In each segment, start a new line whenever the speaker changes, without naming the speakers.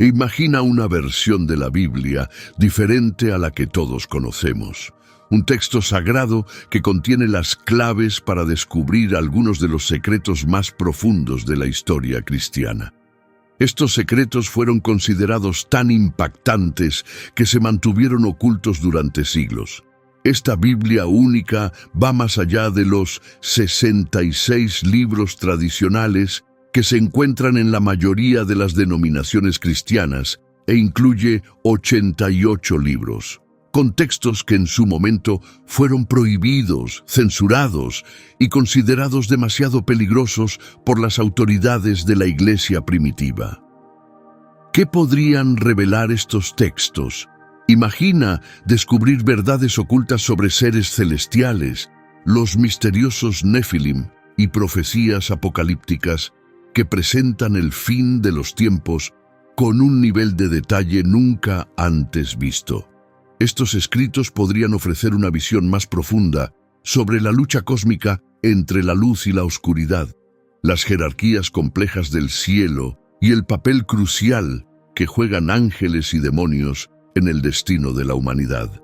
Imagina una versión de la Biblia diferente a la que todos conocemos. Un texto sagrado que contiene las claves para descubrir algunos de los secretos más profundos de la historia cristiana. Estos secretos fueron considerados tan impactantes que se mantuvieron ocultos durante siglos. Esta Biblia única va más allá de los 66 libros tradicionales que se encuentran en la mayoría de las denominaciones cristianas e incluye 88 libros, con textos que en su momento fueron prohibidos, censurados y considerados demasiado peligrosos por las autoridades de la Iglesia primitiva. ¿Qué podrían revelar estos textos? Imagina descubrir verdades ocultas sobre seres celestiales, los misteriosos Nefilim y profecías apocalípticas que presentan el fin de los tiempos con un nivel de detalle nunca antes visto. Estos escritos podrían ofrecer una visión más profunda sobre la lucha cósmica entre la luz y la oscuridad, las jerarquías complejas del cielo y el papel crucial que juegan ángeles y demonios en el destino de la humanidad.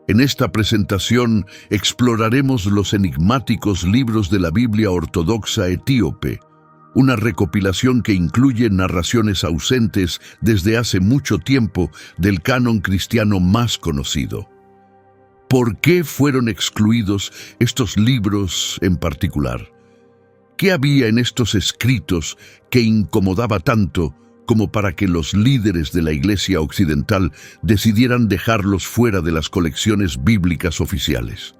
En esta presentación exploraremos los enigmáticos libros de la Biblia ortodoxa etíope, una recopilación que incluye narraciones ausentes desde hace mucho tiempo del canon cristiano más conocido. ¿Por qué fueron excluidos estos libros en particular? ¿Qué había en estos escritos que incomodaba tanto como para que los líderes de la Iglesia occidental decidieran dejarlos fuera de las colecciones bíblicas oficiales?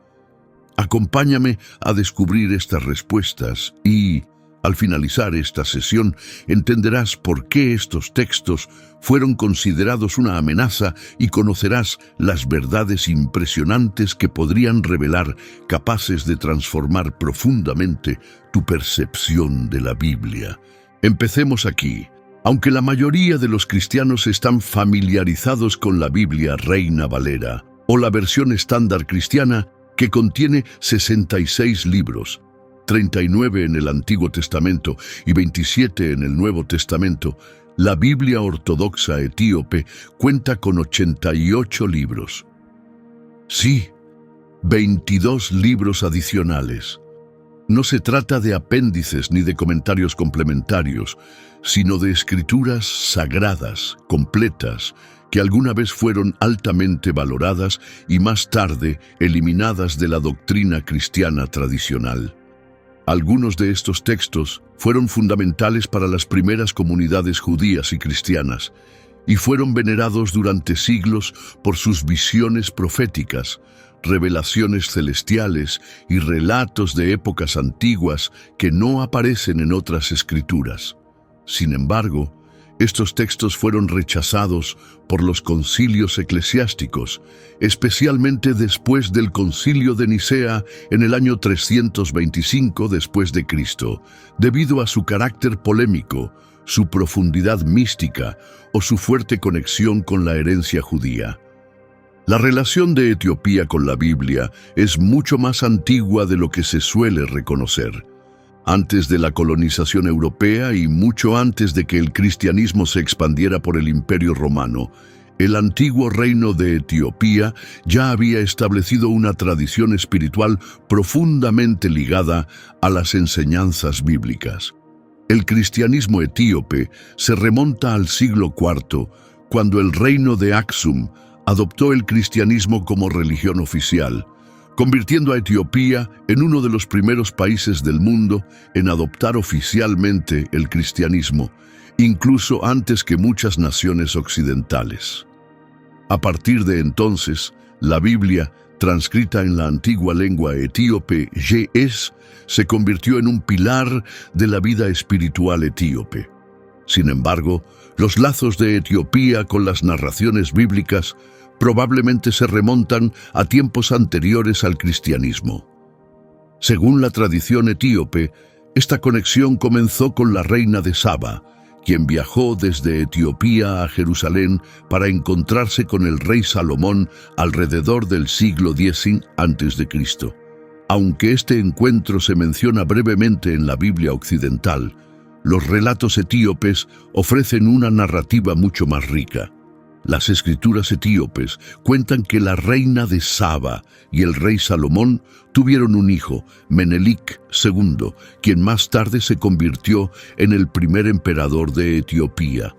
Acompáñame a descubrir estas respuestas y, al finalizar esta sesión, entenderás por qué estos textos fueron considerados una amenaza y conocerás las verdades impresionantes que podrían revelar, capaces de transformar profundamente tu percepción de la Biblia. Empecemos aquí. Aunque la mayoría de los cristianos están familiarizados con la Biblia Reina Valera, o la versión estándar cristiana, que contiene 66 libros, 39 en el Antiguo Testamento y 27 en el Nuevo Testamento, la Biblia ortodoxa etíope cuenta con 88 libros. Sí, 22 libros adicionales. No se trata de apéndices ni de comentarios complementarios, sino de escrituras sagradas, completas, que alguna vez fueron altamente valoradas y más tarde eliminadas de la doctrina cristiana tradicional. Algunos de estos textos fueron fundamentales para las primeras comunidades judías y cristianas, y fueron venerados durante siglos por sus visiones proféticas, revelaciones celestiales y relatos de épocas antiguas que no aparecen en otras escrituras. Sin embargo, estos textos fueron rechazados por los concilios eclesiásticos, especialmente después del Concilio de Nicea en el año 325 después de Cristo, debido a su carácter polémico, su profundidad mística o su fuerte conexión con la herencia judía. La relación de Etiopía con la Biblia es mucho más antigua de lo que se suele reconocer. Antes de la colonización europea y mucho antes de que el cristianismo se expandiera por el Imperio Romano, el antiguo reino de Etiopía ya había establecido una tradición espiritual profundamente ligada a las enseñanzas bíblicas. El cristianismo etíope se remonta al siglo IV, cuando el reino de Aksum adoptó el cristianismo como religión oficial, convirtiendo a Etiopía en uno de los primeros países del mundo en adoptar oficialmente el cristianismo, incluso antes que muchas naciones occidentales. A partir de entonces, la Biblia, transcrita en la antigua lengua etíope Ge'ez, se convirtió en un pilar de la vida espiritual etíope. Sin embargo, los lazos de Etiopía con las narraciones bíblicas probablemente se remontan a tiempos anteriores al cristianismo. Según la tradición etíope, esta conexión comenzó con la reina de Saba, quien viajó desde Etiopía a Jerusalén para encontrarse con el rey Salomón alrededor del siglo X a.C. Aunque este encuentro se menciona brevemente en la Biblia occidental, los relatos etíopes ofrecen una narrativa mucho más rica. Las escrituras etíopes cuentan que la reina de Saba y el rey Salomón tuvieron un hijo, Menelik II, quien más tarde se convirtió en el primer emperador de Etiopía.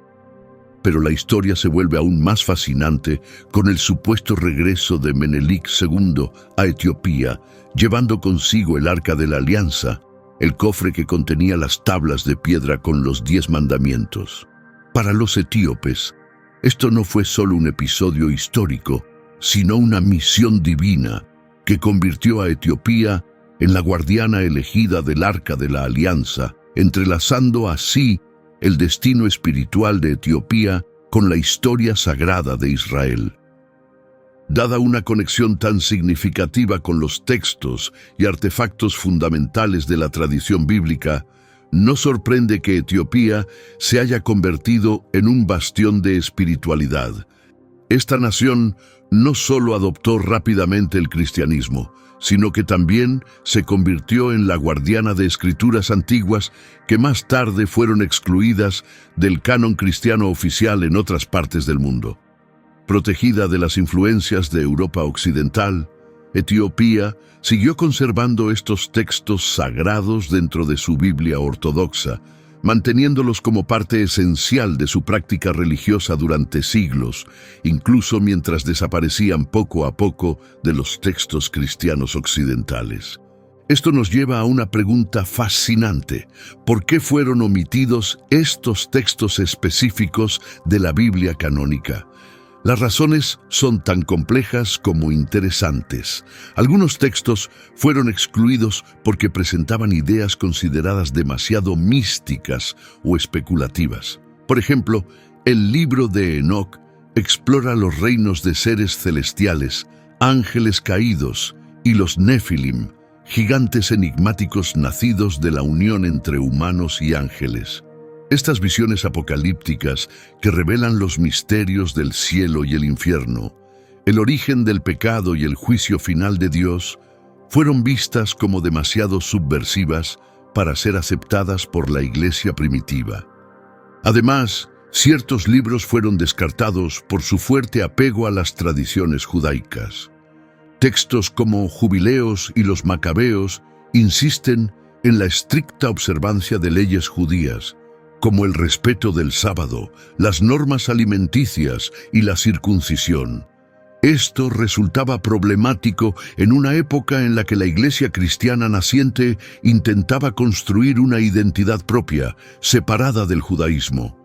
Pero la historia se vuelve aún más fascinante con el supuesto regreso de Menelik II a Etiopía, llevando consigo el Arca de la Alianza, el cofre que contenía las tablas de piedra con los 10 mandamientos. Para los etíopes, esto no fue solo un episodio histórico, sino una misión divina que convirtió a Etiopía en la guardiana elegida del Arca de la Alianza, entrelazando así el destino espiritual de Etiopía con la historia sagrada de Israel. Dada una conexión tan significativa con los textos y artefactos fundamentales de la tradición bíblica, no sorprende que Etiopía se haya convertido en un bastión de espiritualidad. Esta nación no solo adoptó rápidamente el cristianismo, sino que también se convirtió en la guardiana de escrituras antiguas que más tarde fueron excluidas del canon cristiano oficial en otras partes del mundo. Protegida de las influencias de Europa Occidental, Etiopía siguió conservando estos textos sagrados dentro de su Biblia ortodoxa, manteniéndolos como parte esencial de su práctica religiosa durante siglos, incluso mientras desaparecían poco a poco de los textos cristianos occidentales. Esto nos lleva a una pregunta fascinante. ¿Por qué fueron omitidos estos textos específicos de la Biblia canónica? Las razones son tan complejas como interesantes. Algunos textos fueron excluidos porque presentaban ideas consideradas demasiado místicas o especulativas. Por ejemplo, el libro de Enoc explora los reinos de seres celestiales, ángeles caídos y los Nefilim, gigantes enigmáticos nacidos de la unión entre humanos y ángeles. Estas visiones apocalípticas que revelan los misterios del cielo y el infierno, el origen del pecado y el juicio final de Dios, fueron vistas como demasiado subversivas para ser aceptadas por la iglesia primitiva. Además, ciertos libros fueron descartados por su fuerte apego a las tradiciones judaicas. Textos como Jubileos y los Macabeos insisten en la estricta observancia de leyes judías, como el respeto del sábado, las normas alimenticias y la circuncisión. Esto resultaba problemático en una época en la que la iglesia cristiana naciente intentaba construir una identidad propia, separada del judaísmo.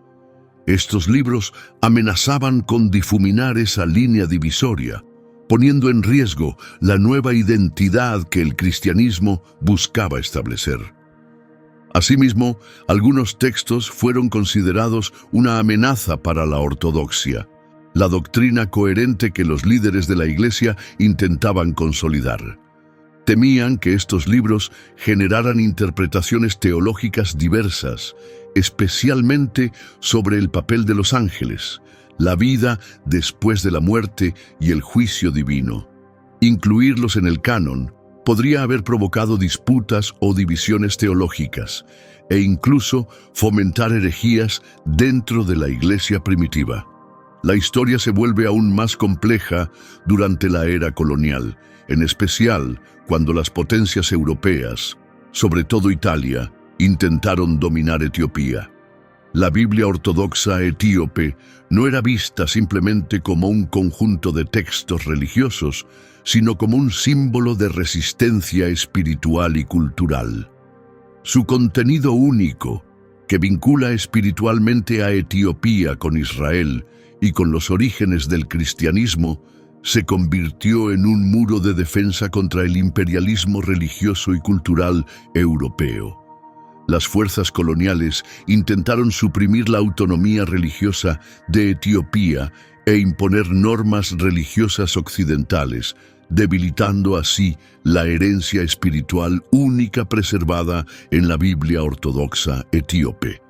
Estos libros amenazaban con difuminar esa línea divisoria, poniendo en riesgo la nueva identidad que el cristianismo buscaba establecer. Asimismo, algunos textos fueron considerados una amenaza para la ortodoxia, la doctrina coherente que los líderes de la Iglesia intentaban consolidar. Temían que estos libros generaran interpretaciones teológicas diversas, especialmente sobre el papel de los ángeles, la vida después de la muerte y el juicio divino. Incluirlos en el canon podría haber provocado disputas o divisiones teológicas, e incluso fomentar herejías dentro de la iglesia primitiva. La historia se vuelve aún más compleja durante la era colonial, en especial cuando las potencias europeas, sobre todo Italia, intentaron dominar Etiopía. La Biblia ortodoxa etíope no era vista simplemente como un conjunto de textos religiosos, sino como un símbolo de resistencia espiritual y cultural. Su contenido único, que vincula espiritualmente a Etiopía con Israel y con los orígenes del cristianismo, se convirtió en un muro de defensa contra el imperialismo religioso y cultural europeo. Las fuerzas coloniales intentaron suprimir la autonomía religiosa de Etiopía e imponer normas religiosas occidentales, debilitando así la herencia espiritual única preservada en la Biblia ortodoxa etíope.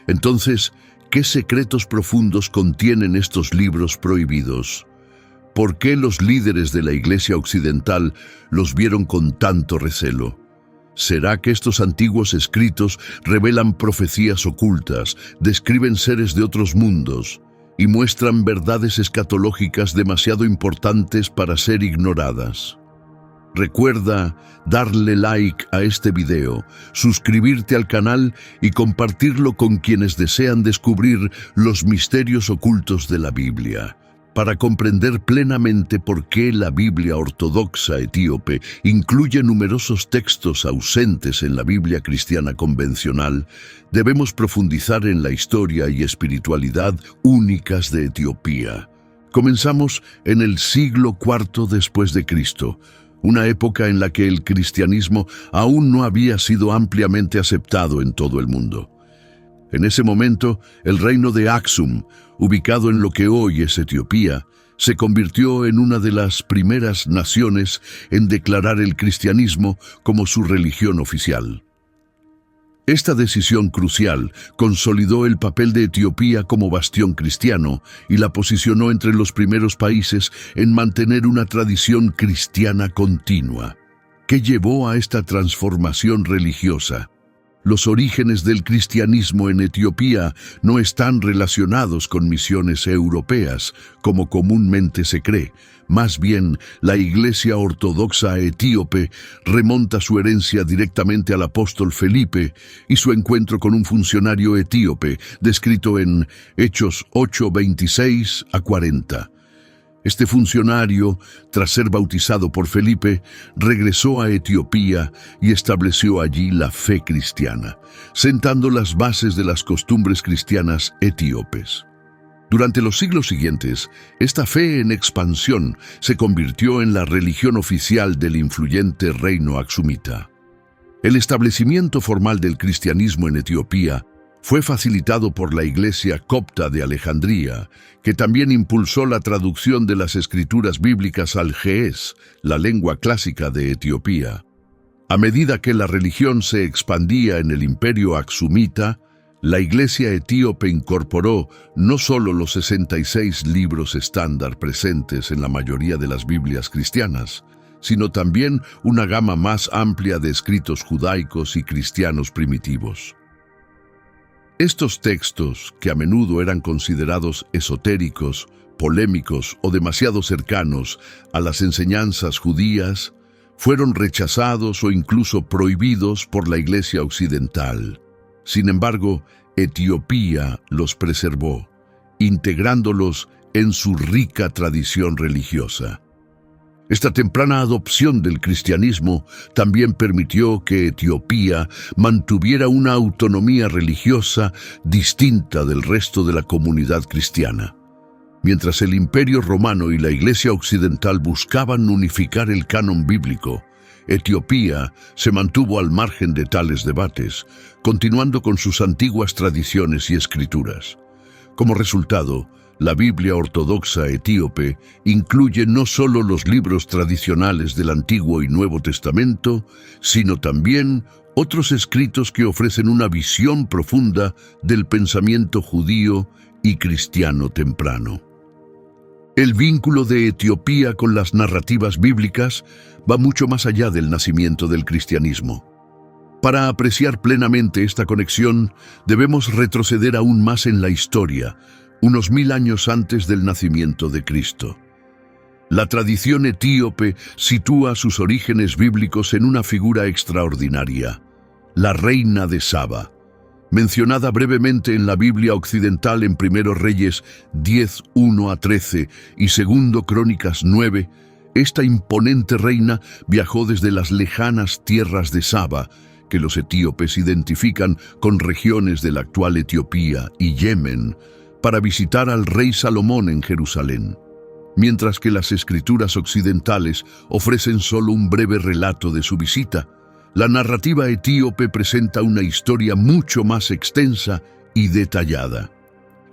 Entonces, ¿qué secretos profundos contienen estos libros prohibidos? ¿Por qué los líderes de la Iglesia occidental los vieron con tanto recelo? ¿Será que estos antiguos escritos revelan profecías ocultas, describen seres de otros mundos y muestran verdades escatológicas demasiado importantes para ser ignoradas? Recuerda darle like a este video, suscribirte al canal y compartirlo con quienes desean descubrir los misterios ocultos de la Biblia. Para comprender plenamente por qué la Biblia ortodoxa etíope incluye numerosos textos ausentes en la Biblia cristiana convencional, debemos profundizar en la historia y espiritualidad únicas de Etiopía. Comenzamos en el siglo IV después de Cristo, una época en la que el cristianismo aún no había sido ampliamente aceptado en todo el mundo. En ese momento, el reino de Aksum, ubicado en lo que hoy es Etiopía, se convirtió en una de las primeras naciones en declarar el cristianismo como su religión oficial. Esta decisión crucial consolidó el papel de Etiopía como bastión cristiano y la posicionó entre los primeros países en mantener una tradición cristiana continua. ¿Qué llevó a esta transformación religiosa? Los orígenes del cristianismo en Etiopía no están relacionados con misiones europeas, como comúnmente se cree. Más bien, la Iglesia Ortodoxa etíope remonta su herencia directamente al apóstol Felipe y su encuentro con un funcionario etíope, descrito en Hechos 8:26 a 40. Este funcionario, tras ser bautizado por Felipe, regresó a Etiopía y estableció allí la fe cristiana, sentando las bases de las costumbres cristianas etíopes. Durante los siglos siguientes, esta fe en expansión se convirtió en la religión oficial del influyente reino aksumita. El establecimiento formal del cristianismo en Etiopía fue facilitado por la Iglesia Copta de Alejandría, que también impulsó la traducción de las escrituras bíblicas al ge'ez, la lengua clásica de Etiopía. A medida que la religión se expandía en el imperio aksumita, la Iglesia etíope incorporó no solo los 66 libros estándar presentes en la mayoría de las Biblias cristianas, sino también una gama más amplia de escritos judaicos y cristianos primitivos. Estos textos, que a menudo eran considerados esotéricos, polémicos o demasiado cercanos a las enseñanzas judías, fueron rechazados o incluso prohibidos por la Iglesia occidental. Sin embargo, Etiopía los preservó, integrándolos en su rica tradición religiosa. Esta temprana adopción del cristianismo también permitió que Etiopía mantuviera una autonomía religiosa distinta del resto de la comunidad cristiana. Mientras el Imperio Romano y la Iglesia Occidental buscaban unificar el canon bíblico, Etiopía se mantuvo al margen de tales debates, continuando con sus antiguas tradiciones y escrituras. Como resultado, la Biblia ortodoxa etíope incluye no solo los libros tradicionales del Antiguo y Nuevo Testamento, sino también otros escritos que ofrecen una visión profunda del pensamiento judío y cristiano temprano. El vínculo de Etiopía con las narrativas bíblicas va mucho más allá del nacimiento del cristianismo. Para apreciar plenamente esta conexión, debemos retroceder aún más en la historia, unos 1000 años antes del nacimiento de Cristo. La tradición etíope sitúa sus orígenes bíblicos en una figura extraordinaria, la reina de Saba. Mencionada brevemente en la Biblia occidental en 1 Reyes 10, 1 a 13 y 2 Crónicas 9, esta imponente reina viajó desde las lejanas tierras de Saba, que los etíopes identifican con regiones de la actual Etiopía y Yemen, para visitar al rey Salomón en Jerusalén. Mientras que las escrituras occidentales ofrecen solo un breve relato de su visita, la narrativa etíope presenta una historia mucho más extensa y detallada.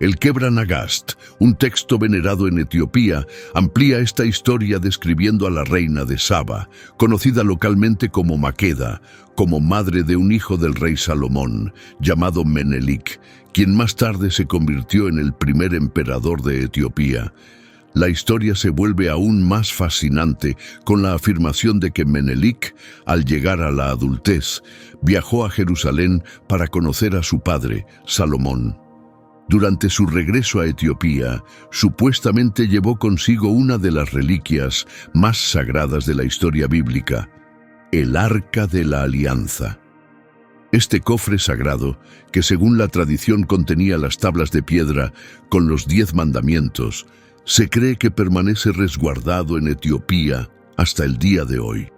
El Kebra Nagast, un texto venerado en Etiopía, amplía esta historia describiendo a la reina de Saba, conocida localmente como Maqueda, como madre de un hijo del rey Salomón, llamado Menelik, quien más tarde se convirtió en el primer emperador de Etiopía. la historia se vuelve aún más fascinante con la afirmación de que Menelik, al llegar a la adultez, viajó a Jerusalén para conocer a su padre, Salomón. Durante su regreso a Etiopía, supuestamente llevó consigo una de las reliquias más sagradas de la historia bíblica, el Arca de la Alianza. Este cofre sagrado, que según la tradición contenía las tablas de piedra con los 10 mandamientos, se cree que permanece resguardado en Etiopía hasta el día de hoy.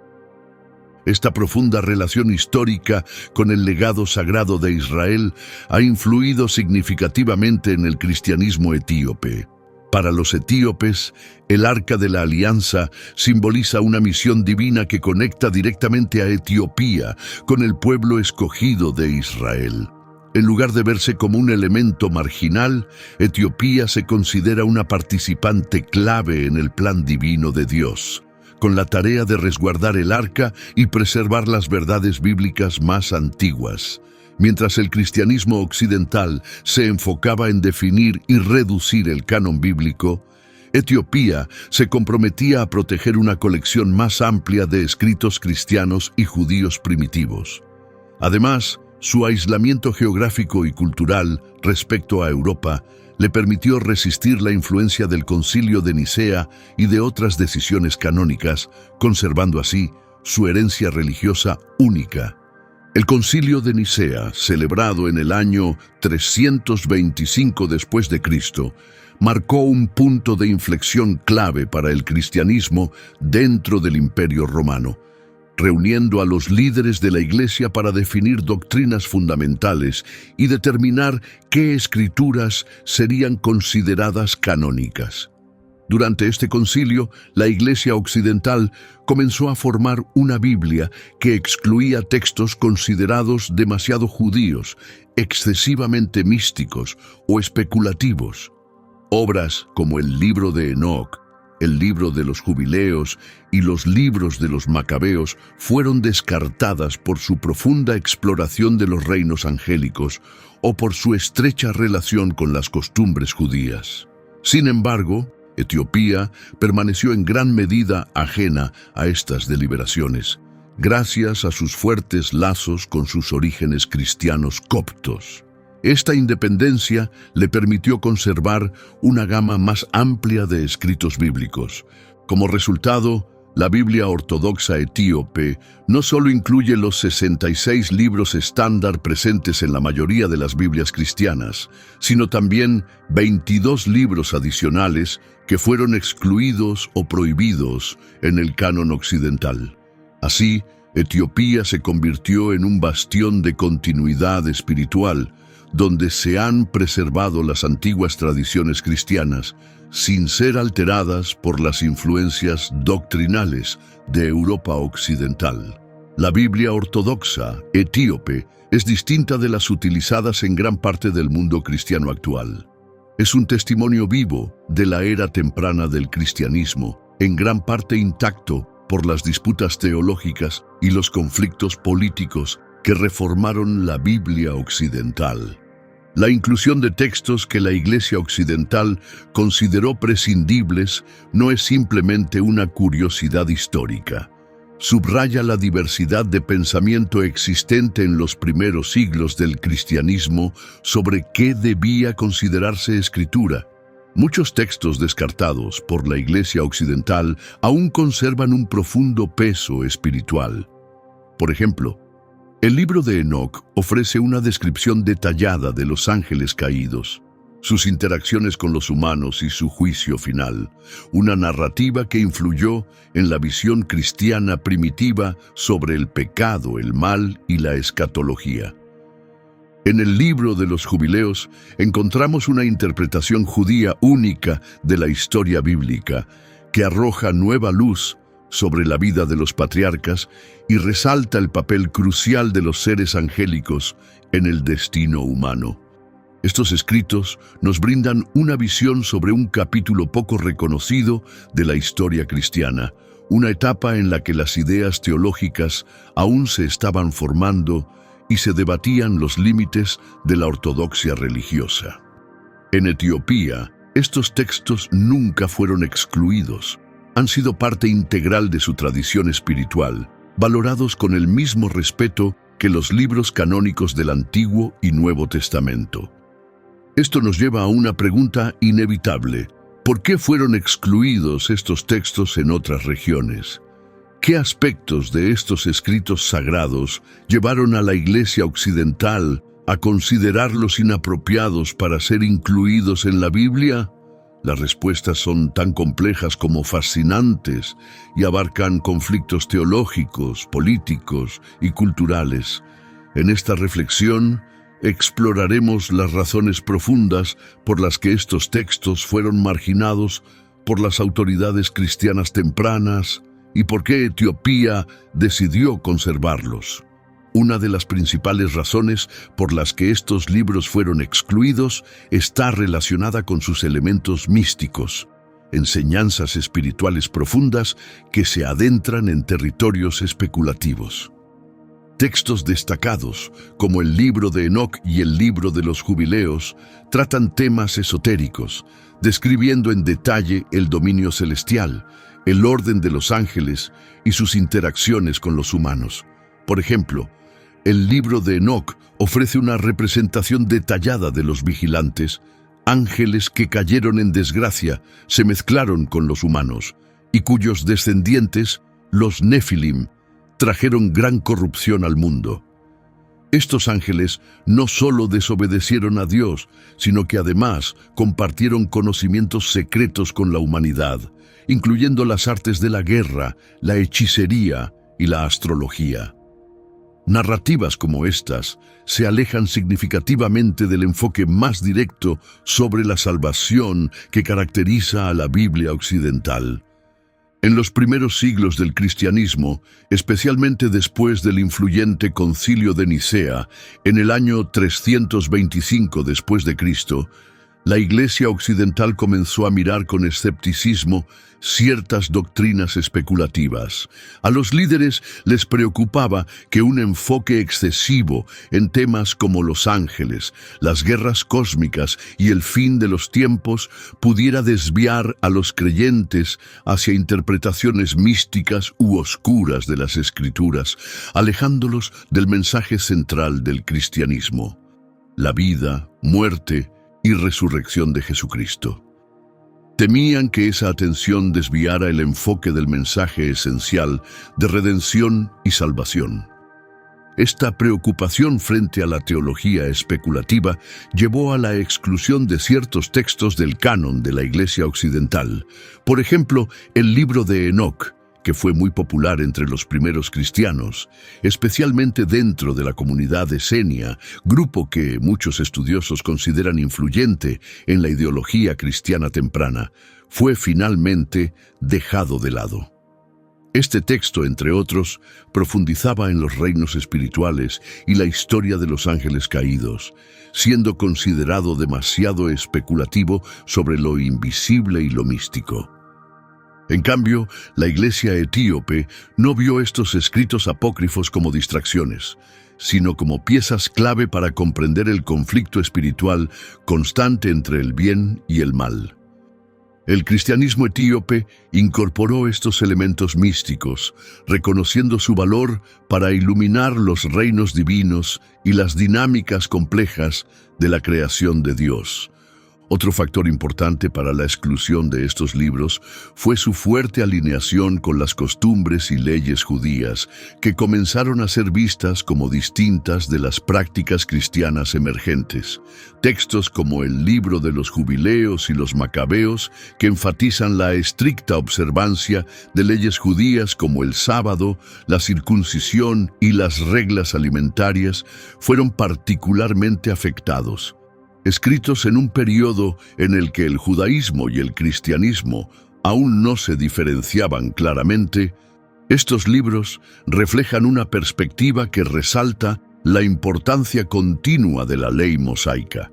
Esta profunda relación histórica con el legado sagrado de Israel ha influido significativamente en el cristianismo etíope. Para los etíopes, el Arca de la Alianza simboliza una misión divina que conecta directamente a Etiopía con el pueblo escogido de Israel. En lugar de verse como un elemento marginal, Etiopía se considera una participante clave en el plan divino de Dios, con la tarea de resguardar el arca y preservar las verdades bíblicas más antiguas. Mientras el cristianismo occidental se enfocaba en definir y reducir el canon bíblico, Etiopía se comprometía a proteger una colección más amplia de escritos cristianos y judíos primitivos. Además, su aislamiento geográfico y cultural respecto a Europa le permitió resistir la influencia del Concilio de Nicea y de otras decisiones canónicas, conservando así su herencia religiosa única. El Concilio de Nicea, celebrado en el año 325 después de Cristo, marcó un punto de inflexión clave para el cristianismo dentro del Imperio Romano, reuniendo a los líderes de la Iglesia para definir doctrinas fundamentales y determinar qué escrituras serían consideradas canónicas. Durante este concilio, la Iglesia occidental comenzó a formar una Biblia que excluía textos considerados demasiado judíos, excesivamente místicos o especulativos. Obras como el Libro de Enoc, el Libro de los Jubileos y los libros de los Macabeos fueron descartadas por su profunda exploración de los reinos angélicos o por su estrecha relación con las costumbres judías. Sin embargo, Etiopía permaneció en gran medida ajena a estas deliberaciones, gracias a sus fuertes lazos con sus orígenes cristianos coptos. Esta independencia le permitió conservar una gama más amplia de escritos bíblicos. Como resultado, la Biblia ortodoxa etíope no solo incluye los 66 libros estándar presentes en la mayoría de las Biblias cristianas, sino también 22 libros adicionales que fueron excluidos o prohibidos en el canon occidental. Así, Etiopía se convirtió en un bastión de continuidad espiritual, donde se han preservado las antiguas tradiciones cristianas, sin ser alteradas por las influencias doctrinales de Europa occidental. La Biblia ortodoxa etíope es distinta de las utilizadas en gran parte del mundo cristiano actual. Es un testimonio vivo de la era temprana del cristianismo, en gran parte intacto por las disputas teológicas y los conflictos políticos que reformaron la Biblia occidental. La inclusión de textos que la Iglesia occidental consideró prescindibles no es simplemente una curiosidad histórica. Subraya la diversidad de pensamiento existente en los primeros siglos del cristianismo sobre qué debía considerarse escritura. Muchos textos descartados por la Iglesia occidental aún conservan un profundo peso espiritual. Por ejemplo, el libro de Enoc ofrece una descripción detallada de los ángeles caídos, sus interacciones con los humanos y su juicio final, una narrativa que influyó en la visión cristiana primitiva sobre el pecado, el mal y la escatología. En el Libro de los Jubileos encontramos una interpretación judía única de la historia bíblica, que arroja nueva luz sobre la vida de los patriarcas y resalta el papel crucial de los seres angélicos en el destino humano. Estos escritos nos brindan una visión sobre un capítulo poco reconocido de la historia cristiana, una etapa en la que las ideas teológicas aún se estaban formando y se debatían los límites de la ortodoxia religiosa. En Etiopía, Estos textos nunca fueron excluidos. Han sido parte integral de su tradición espiritual, valorados con el mismo respeto que los libros canónicos del Antiguo y Nuevo Testamento. Esto nos lleva a una pregunta inevitable. ¿Por qué fueron excluidos estos textos en otras regiones? ¿Qué aspectos de estos escritos sagrados llevaron a la Iglesia occidental a considerarlos inapropiados para ser incluidos en la Biblia? Las respuestas son tan complejas como fascinantes y abarcan conflictos teológicos, políticos y culturales. En esta reflexión, exploraremos las razones profundas por las que estos textos fueron marginados por las autoridades cristianas tempranas y por qué Etiopía decidió conservarlos. Una de las principales razones por las que estos libros fueron excluidos está relacionada con sus elementos místicos, enseñanzas espirituales profundas que se adentran en territorios especulativos. Textos destacados, como el libro de Enoc y el libro de los Jubileos, tratan temas esotéricos, describiendo en detalle el dominio celestial, el orden de los ángeles y sus interacciones con los humanos. Por ejemplo, el libro de Enoc ofrece una representación detallada de los vigilantes, ángeles que cayeron en desgracia, se mezclaron con los humanos, y cuyos descendientes, los Nefilim, trajeron gran corrupción al mundo. Estos ángeles no solo desobedecieron a Dios, sino que además compartieron conocimientos secretos con la humanidad, incluyendo las artes de la guerra, la hechicería y la astrología. Narrativas como estas se alejan significativamente del enfoque más directo sobre la salvación que caracteriza a la Biblia occidental. En los primeros siglos del cristianismo, especialmente después del influyente Concilio de Nicea, en el año 325 después de Cristo, la Iglesia occidental comenzó a mirar con escepticismo ciertas doctrinas especulativas. A los líderes les preocupaba que un enfoque excesivo en temas como los ángeles, las guerras cósmicas y el fin de los tiempos pudiera desviar a los creyentes hacia interpretaciones místicas u oscuras de las Escrituras, alejándolos del mensaje central del cristianismo: la vida, muerte y resurrección de Jesucristo. Temían que esa atención desviara el enfoque del mensaje esencial de redención y salvación. Esta preocupación frente a la teología especulativa llevó a la exclusión de ciertos textos del canon de la Iglesia occidental. Por ejemplo, el libro de Enoc, que fue muy popular entre los primeros cristianos, especialmente dentro de la comunidad esenia, grupo que muchos estudiosos consideran influyente en la ideología cristiana temprana, fue finalmente dejado de lado. Este texto, entre otros, profundizaba en los reinos espirituales y la historia de los ángeles caídos, siendo considerado demasiado especulativo sobre lo invisible y lo místico. En cambio, la Iglesia etíope no vio estos escritos apócrifos como distracciones, sino como piezas clave para comprender el conflicto espiritual constante entre el bien y el mal. El cristianismo etíope incorporó estos elementos místicos, reconociendo su valor para iluminar los reinos divinos y las dinámicas complejas de la creación de Dios. Otro factor importante para la exclusión de estos libros fue su fuerte alineación con las costumbres y leyes judías, que comenzaron a ser vistas como distintas de las prácticas cristianas emergentes. Textos como el libro de los Jubileos y los Macabeos, que enfatizan la estricta observancia de leyes judías como el sábado, la circuncisión y las reglas alimentarias, fueron particularmente afectados. Escritos en un periodo en el que el judaísmo y el cristianismo aún no se diferenciaban claramente, estos libros reflejan una perspectiva que resalta la importancia continua de la ley mosaica.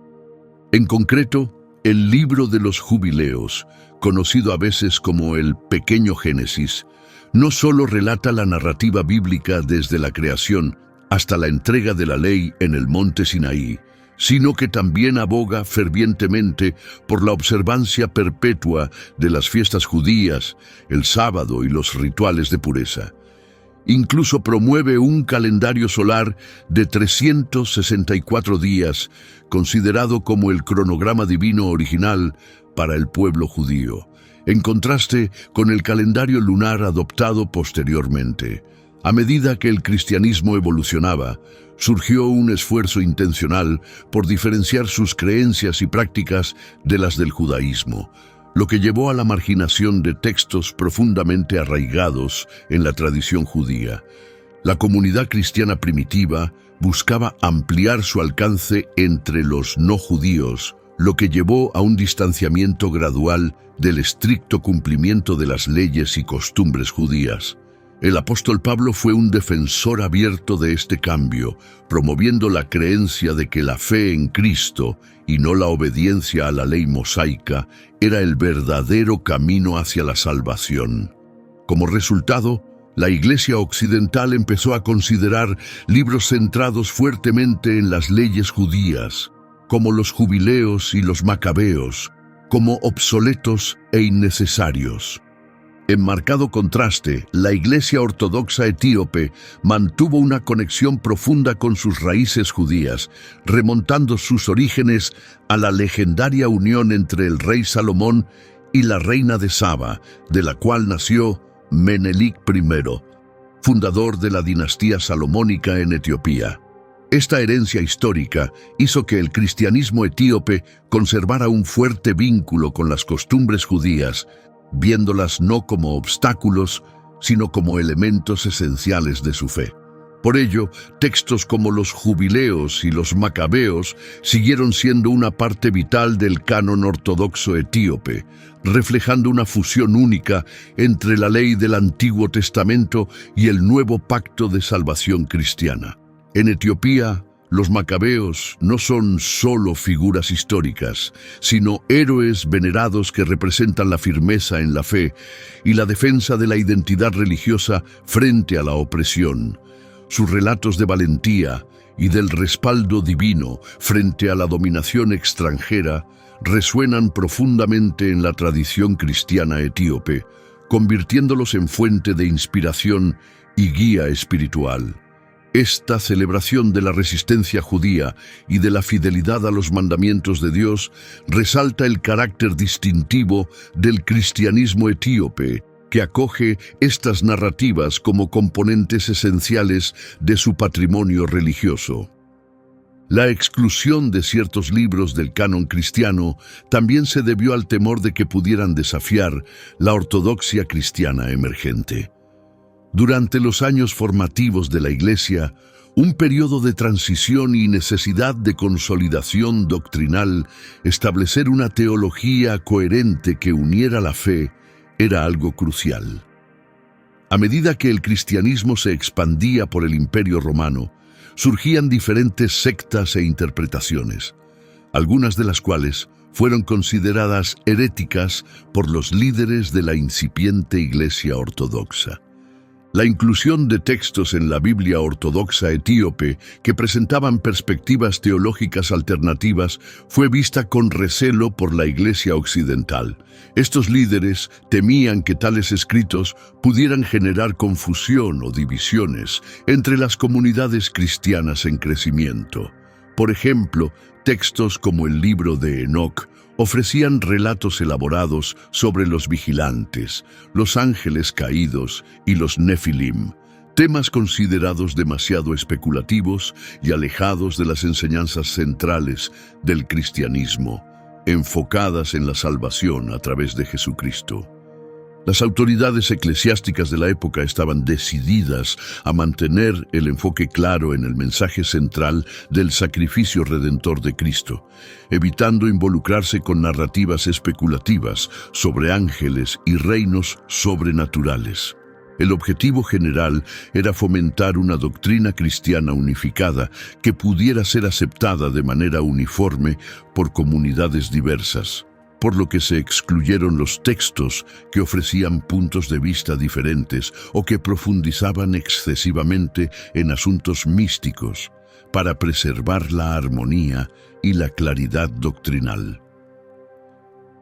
En concreto, el libro de los Jubileos, conocido a veces como el Pequeño Génesis, no solo relata la narrativa bíblica desde la creación hasta la entrega de la ley en el monte Sinaí, sino que también aboga fervientemente por la observancia perpetua de las fiestas judías, el sábado y los rituales de pureza. Incluso promueve un calendario solar de 364 días, considerado como el cronograma divino original para el pueblo judío, en contraste con el calendario lunar adoptado posteriormente. A medida que el cristianismo evolucionaba, surgió un esfuerzo intencional por diferenciar sus creencias y prácticas de las del judaísmo, lo que llevó a la marginación de textos profundamente arraigados en la tradición judía. La comunidad cristiana primitiva buscaba ampliar su alcance entre los no judíos, lo que llevó a un distanciamiento gradual del estricto cumplimiento de las leyes y costumbres judías. El apóstol Pablo fue un defensor abierto de este cambio, promoviendo la creencia de que la fe en Cristo y no la obediencia a la ley mosaica era el verdadero camino hacia la salvación. Como resultado, la Iglesia occidental empezó a considerar libros centrados fuertemente en las leyes judías, como los Jubileos y los Macabeos, como obsoletos e innecesarios. En marcado contraste, la Iglesia Ortodoxa etíope mantuvo una conexión profunda con sus raíces judías, remontando sus orígenes a la legendaria unión entre el rey Salomón y la reina de Saba, de la cual nació Menelik I, fundador de la dinastía salomónica en Etiopía. Esta herencia histórica hizo que el cristianismo etíope conservara un fuerte vínculo con las costumbres judías, viéndolas no como obstáculos, sino como elementos esenciales de su fe. Por ello, textos como los Jubileos y los Macabeos siguieron siendo una parte vital del canon ortodoxo etíope, reflejando una fusión única entre la ley del Antiguo Testamento y el nuevo pacto de salvación cristiana. En Etiopía, los macabeos no son solo figuras históricas, sino héroes venerados que representan la firmeza en la fe y la defensa de la identidad religiosa frente a la opresión. Sus relatos de valentía y del respaldo divino frente a la dominación extranjera resuenan profundamente en la tradición cristiana etíope, convirtiéndolos en fuente de inspiración y guía espiritual. Esta celebración de la resistencia judía y de la fidelidad a los mandamientos de Dios resalta el carácter distintivo del cristianismo etíope, que acoge estas narrativas como componentes esenciales de su patrimonio religioso. La exclusión de ciertos libros del canon cristiano también se debió al temor de que pudieran desafiar la ortodoxia cristiana emergente. Durante los años formativos de la Iglesia, un periodo de transición y necesidad de consolidación doctrinal, establecer una teología coherente que uniera la fe, era algo crucial. A medida que el cristianismo se expandía por el Imperio Romano, surgían diferentes sectas e interpretaciones, algunas de las cuales fueron consideradas heréticas por los líderes de la incipiente Iglesia Ortodoxa. La inclusión de textos en la Biblia ortodoxa etíope que presentaban perspectivas teológicas alternativas fue vista con recelo por la Iglesia occidental. Estos líderes temían que tales escritos pudieran generar confusión o divisiones entre las comunidades cristianas en crecimiento. Por ejemplo, textos como el libro de Enoc ofrecían relatos elaborados sobre los vigilantes, los ángeles caídos y los Nefilim, temas considerados demasiado especulativos y alejados de las enseñanzas centrales del cristianismo, enfocadas en la salvación a través de Jesucristo. Las autoridades eclesiásticas de la época estaban decididas a mantener el enfoque claro en el mensaje central del sacrificio redentor de Cristo, evitando involucrarse con narrativas especulativas sobre ángeles y reinos sobrenaturales. El objetivo general era fomentar una doctrina cristiana unificada que pudiera ser aceptada de manera uniforme por comunidades diversas, por lo que se excluyeron los textos que ofrecían puntos de vista diferentes o que profundizaban excesivamente en asuntos místicos. para preservar la armonía y la claridad doctrinal.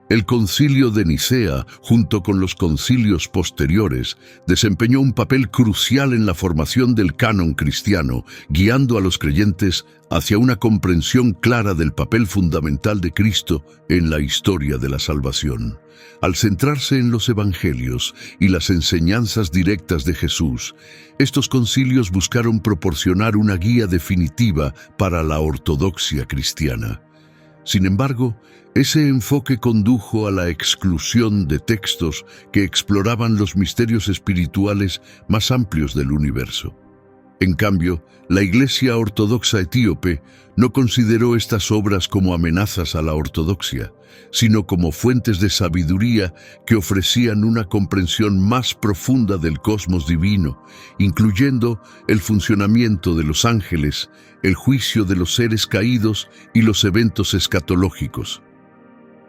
El Concilio de Nicea, junto con los concilios posteriores, desempeñó un papel crucial en la formación del canon cristiano, guiando a los creyentes hacia una comprensión clara del papel fundamental de Cristo en la historia de la salvación. Al centrarse en los evangelios y las enseñanzas directas de Jesús, estos concilios buscaron proporcionar una guía definitiva para la ortodoxia cristiana. Sin embargo, ese enfoque condujo a la exclusión de textos que exploraban los misterios espirituales más amplios del universo. En cambio, la Iglesia Ortodoxa Etíope no consideró estas obras como amenazas a la ortodoxia, sino como fuentes de sabiduría que ofrecían una comprensión más profunda del cosmos divino, incluyendo el funcionamiento de los ángeles, el juicio de los seres caídos y los eventos escatológicos.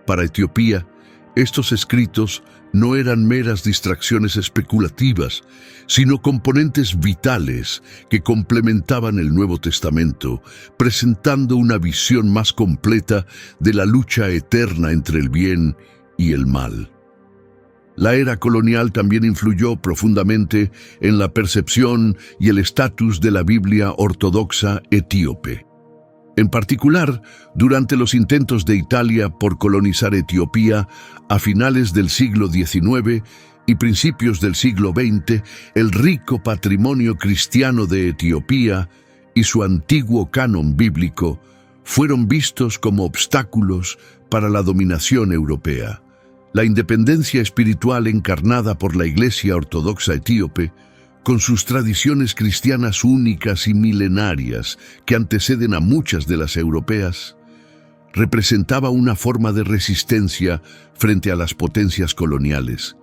Para Etiopía, estos escritos no eran meras distracciones especulativas, sino componentes vitales que complementaban el Nuevo Testamento, presentando una visión más completa de la lucha eterna entre el bien y el mal. La era colonial también influyó profundamente en la percepción y el estatus de la Biblia ortodoxa etíope. En particular, durante los intentos de Italia por colonizar Etiopía a finales del siglo XIX y principios del siglo XX, el rico patrimonio cristiano de Etiopía y su antiguo canon bíblico fueron vistos como obstáculos para la dominación europea. La independencia espiritual encarnada por la Iglesia Ortodoxa Etíope, con sus tradiciones cristianas únicas y milenarias que anteceden a muchas de las europeas, representaba una forma de resistencia frente a las potencias coloniales.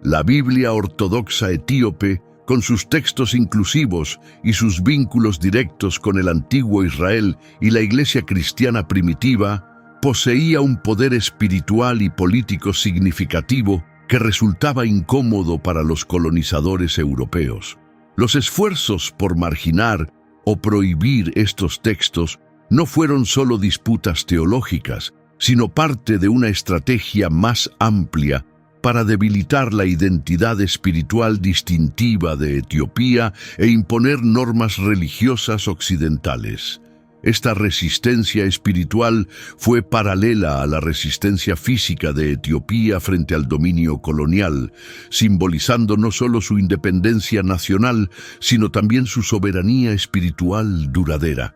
La Biblia ortodoxa etíope, con sus textos inclusivos y sus vínculos directos con el antiguo Israel y la Iglesia cristiana primitiva, poseía un poder espiritual y político significativo que resultaba incómodo para los colonizadores europeos. Los esfuerzos por marginar o prohibir estos textos no fueron solo disputas teológicas, sino parte de una estrategia más amplia para debilitar la identidad espiritual distintiva de Etiopía e imponer normas religiosas occidentales. Esta resistencia espiritual fue paralela a la resistencia física de Etiopía frente al dominio colonial, simbolizando no solo su independencia nacional, sino también su soberanía espiritual duradera.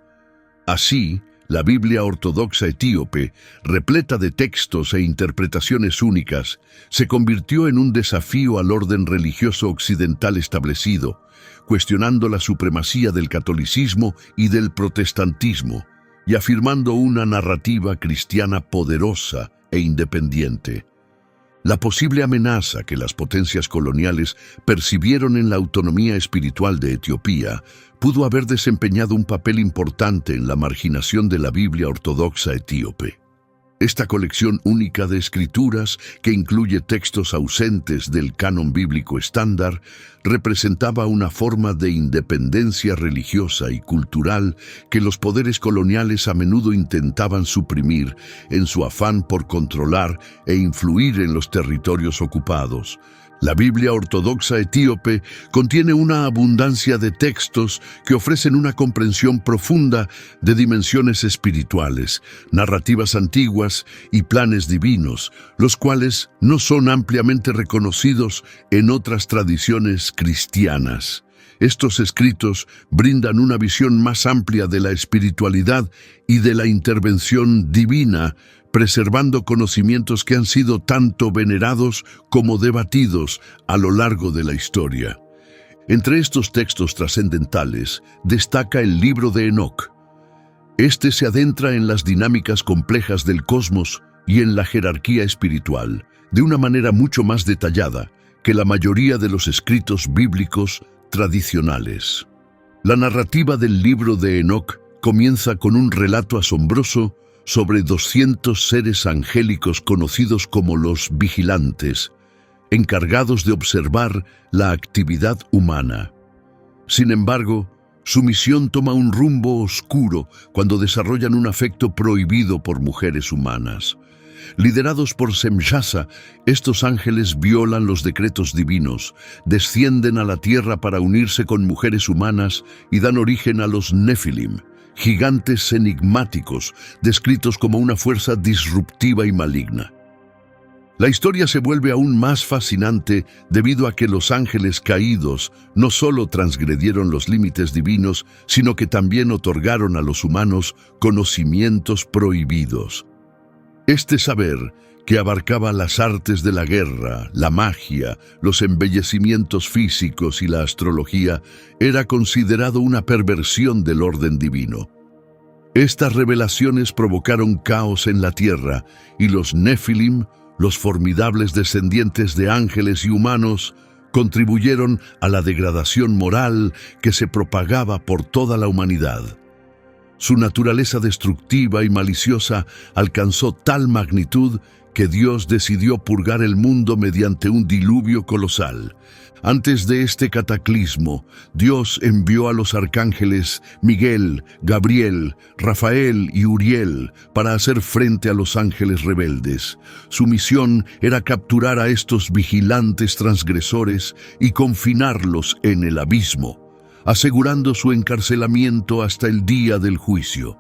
Así, la Biblia ortodoxa etíope, repleta de textos e interpretaciones únicas, se convirtió en un desafío al orden religioso occidental establecido, cuestionando la supremacía del catolicismo y del protestantismo, y afirmando una narrativa cristiana poderosa e independiente. La posible amenaza que las potencias coloniales percibieron en la autonomía espiritual de Etiopía pudo haber desempeñado un papel importante en la marginación de la Biblia ortodoxa etíope. Esta colección única de escrituras, que incluye textos ausentes del canon bíblico estándar, representaba una forma de independencia religiosa y cultural que los poderes coloniales a menudo intentaban suprimir en su afán por controlar e influir en los territorios ocupados. La Biblia ortodoxa etíope contiene una abundancia de textos que ofrecen una comprensión profunda de dimensiones espirituales, narrativas antiguas y planes divinos, los cuales no son ampliamente reconocidos en otras tradiciones cristianas. Estos escritos brindan una visión más amplia de la espiritualidad y de la intervención divina, preservando conocimientos que han sido tanto venerados como debatidos a lo largo de la historia. Entre estos textos trascendentales destaca el libro de Enoc. Este se adentra en las dinámicas complejas del cosmos y en la jerarquía espiritual, de una manera mucho más detallada que la mayoría de los escritos bíblicos tradicionales. La narrativa del libro de Enoc comienza con un relato asombroso sobre 200 seres angélicos conocidos como los vigilantes, encargados de observar la actividad humana. Sin embargo, Su misión toma un rumbo oscuro cuando desarrollan un afecto prohibido por mujeres humanas. Liderados por Semjasa, estos ángeles violan los decretos divinos, descienden a la tierra para unirse con mujeres humanas y dan origen a los Nefilim, gigantes enigmáticos, descritos como una fuerza disruptiva y maligna. La historia se vuelve aún más fascinante debido a que los ángeles caídos no solo transgredieron los límites divinos, sino que también otorgaron a los humanos conocimientos prohibidos. Este saber, que abarcaba las artes de la guerra, la magia, los embellecimientos físicos y la astrología, era considerado una perversión del orden divino. Estas revelaciones provocaron caos en la tierra, y los Nefilim, los formidables descendientes de ángeles y humanos, contribuyeron a la degradación moral que se propagaba por toda la humanidad. Su naturaleza destructiva y maliciosa alcanzó tal magnitud que Dios decidió purgar el mundo mediante un diluvio colosal. Antes de este cataclismo, Dios envió a los arcángeles Miguel, Gabriel, Rafael y Uriel para hacer frente a los ángeles rebeldes. Su misión era capturar a estos vigilantes transgresores y confinarlos en el abismo, asegurando su encarcelamiento hasta el día del juicio.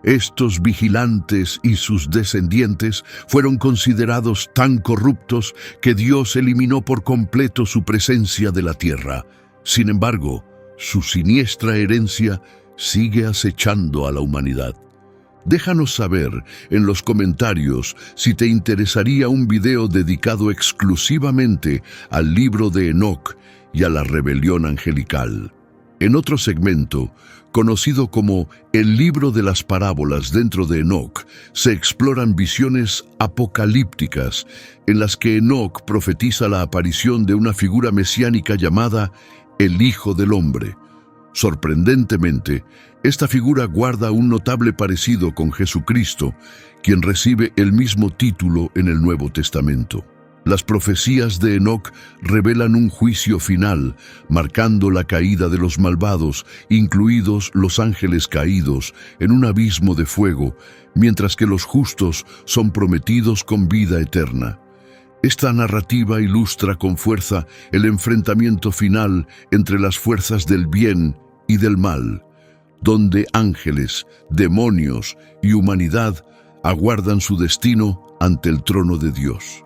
Estos vigilantes y sus descendientes fueron considerados tan corruptos que Dios eliminó por completo su presencia de la tierra. Sin embargo, su siniestra herencia sigue acechando a la humanidad. Déjanos saber en los comentarios si te interesaría un video dedicado exclusivamente al libro de Enoc y a la rebelión angelical. En otro segmento, conocido como el libro de las parábolas dentro de Enoc, se exploran visiones apocalípticas en las que Enoc profetiza la aparición de una figura mesiánica llamada el Hijo del Hombre. Sorprendentemente, esta figura guarda un notable parecido con Jesucristo, quien recibe el mismo título en el Nuevo Testamento. Las profecías de Enoc revelan un juicio final, marcando la caída de los malvados, incluidos los ángeles caídos, en un abismo de fuego, mientras que los justos son prometidos con vida eterna. Esta narrativa ilustra con fuerza el enfrentamiento final entre las fuerzas del bien y del mal, donde ángeles, demonios y humanidad aguardan su destino ante el trono de Dios.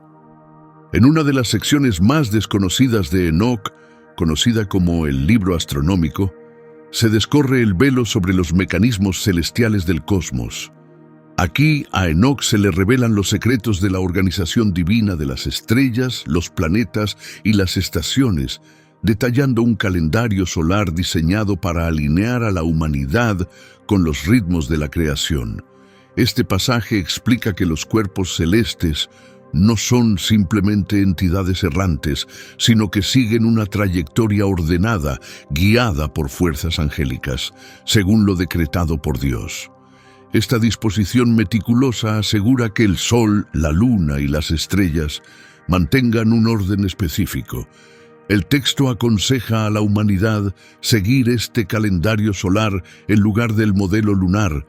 En una de las secciones más desconocidas de Enoc, conocida como el libro astronómico, se descorre el velo sobre los mecanismos celestiales del cosmos. Aquí a Enoc se le revelan los secretos de la organización divina de las estrellas, los planetas y las estaciones, detallando un calendario solar diseñado para alinear a la humanidad con los ritmos de la creación. Este pasaje explica que los cuerpos celestes no son simplemente entidades errantes, sino que siguen una trayectoria ordenada, guiada por fuerzas angélicas, según lo decretado por Dios. Esta disposición meticulosa asegura que el Sol, la Luna y las estrellas mantengan un orden específico. El texto aconseja a la humanidad seguir este calendario solar en lugar del modelo lunar,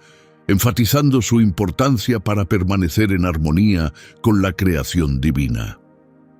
enfatizando su importancia para permanecer en armonía con la creación divina.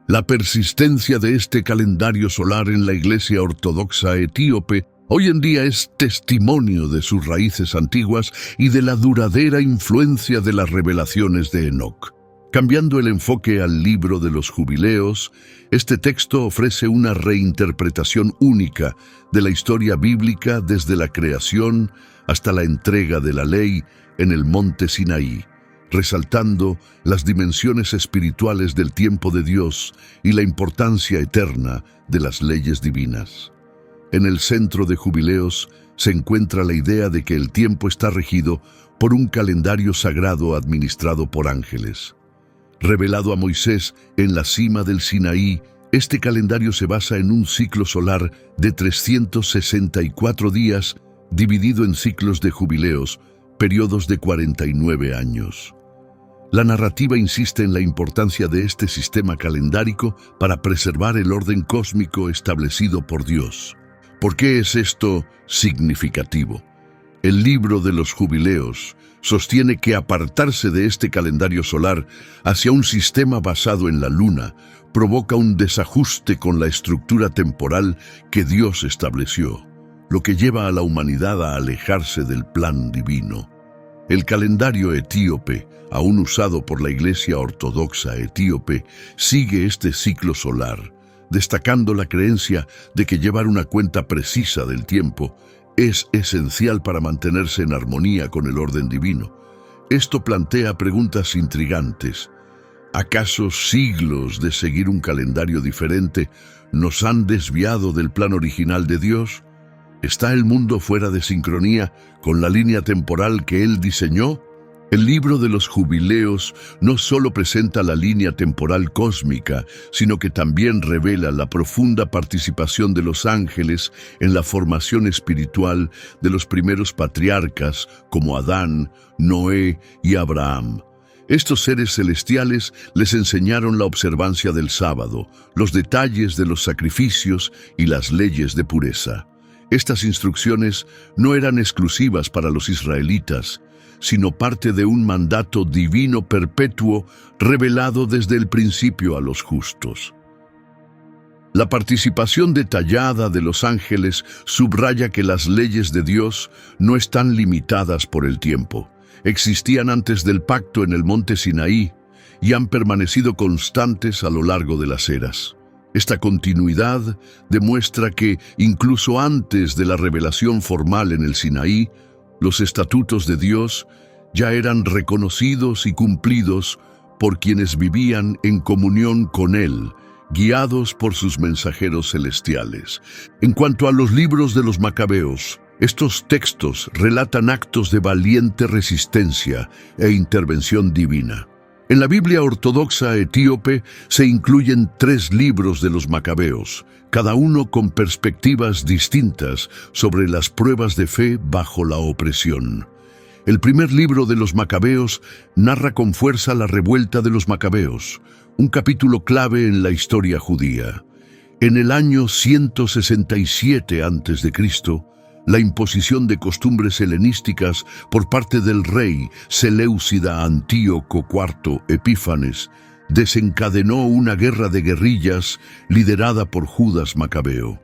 La persistencia de este calendario solar en la Iglesia Ortodoxa etíope hoy en día es testimonio de sus raíces antiguas y de la duradera influencia de las revelaciones de Enoc. Cambiando el enfoque al libro de los jubileos, este texto ofrece una reinterpretación única de la historia bíblica desde la creación hasta la entrega de la ley en el monte Sinaí, resaltando las dimensiones espirituales del tiempo de Dios y la importancia eterna de las leyes divinas. En el centro de Jubileos se encuentra la idea de que el tiempo está regido por un calendario sagrado administrado por ángeles. Revelado a Moisés en la cima del Sinaí, este calendario se basa en un ciclo solar de 364 días dividido en ciclos de jubileos, periodos de 49 años. La narrativa insiste en la importancia de este sistema calendárico para preservar el orden cósmico establecido por Dios. ¿Por qué es esto significativo? El libro de los jubileos sostiene que apartarse de este calendario solar hacia un sistema basado en la luna provoca un desajuste con la estructura temporal que Dios estableció, lo que lleva a la humanidad a alejarse del plan divino. El calendario etíope, aún usado por la Iglesia Ortodoxa etíope, sigue este ciclo solar, destacando la creencia de que llevar una cuenta precisa del tiempo es esencial para mantenerse en armonía con el orden divino. Esto plantea preguntas intrigantes. ¿Acaso siglos de seguir un calendario diferente nos han desviado del plan original de Dios? ¿Está el mundo fuera de sincronía con la línea temporal que Él diseñó? El libro de los jubileos no solo presenta la línea temporal cósmica, sino que también revela la profunda participación de los ángeles en la formación espiritual de los primeros patriarcas como Adán, Noé y Abraham. Estos seres celestiales les enseñaron la observancia del sábado, los detalles de los sacrificios y las leyes de pureza. Estas instrucciones no eran exclusivas para los israelitas, sino parte de un mandato divino perpetuo revelado desde el principio a los justos. La participación detallada de los ángeles subraya que las leyes de Dios no están limitadas por el tiempo. Existían antes del pacto en el monte Sinaí y han permanecido constantes a lo largo de las eras. Esta continuidad demuestra que, incluso antes de la revelación formal en el Sinaí, los estatutos de Dios ya eran reconocidos y cumplidos por quienes vivían en comunión con Él, guiados por sus mensajeros celestiales. En cuanto a los libros de los Macabeos, estos textos relatan actos de valiente resistencia e intervención divina. En la Biblia ortodoxa etíope se incluyen 3 libros de los Macabeos, cada uno con perspectivas distintas sobre las pruebas de fe bajo la opresión. El primer libro de los Macabeos narra con fuerza la revuelta de los Macabeos, un capítulo clave en la historia judía. En el año 167 a.C., la imposición de costumbres helenísticas por parte del rey Seleucida Antíoco IV Epífanes desencadenó una guerra de guerrillas liderada por Judas Macabeo.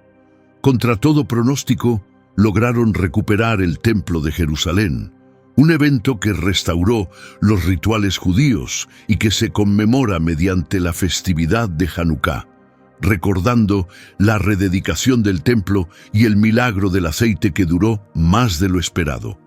Contra todo pronóstico, lograron recuperar el Templo de Jerusalén, un evento que restauró los rituales judíos y que se conmemora mediante la festividad de Hanukkah, recordando la rededicación del templo y el milagro del aceite que duró más de lo esperado.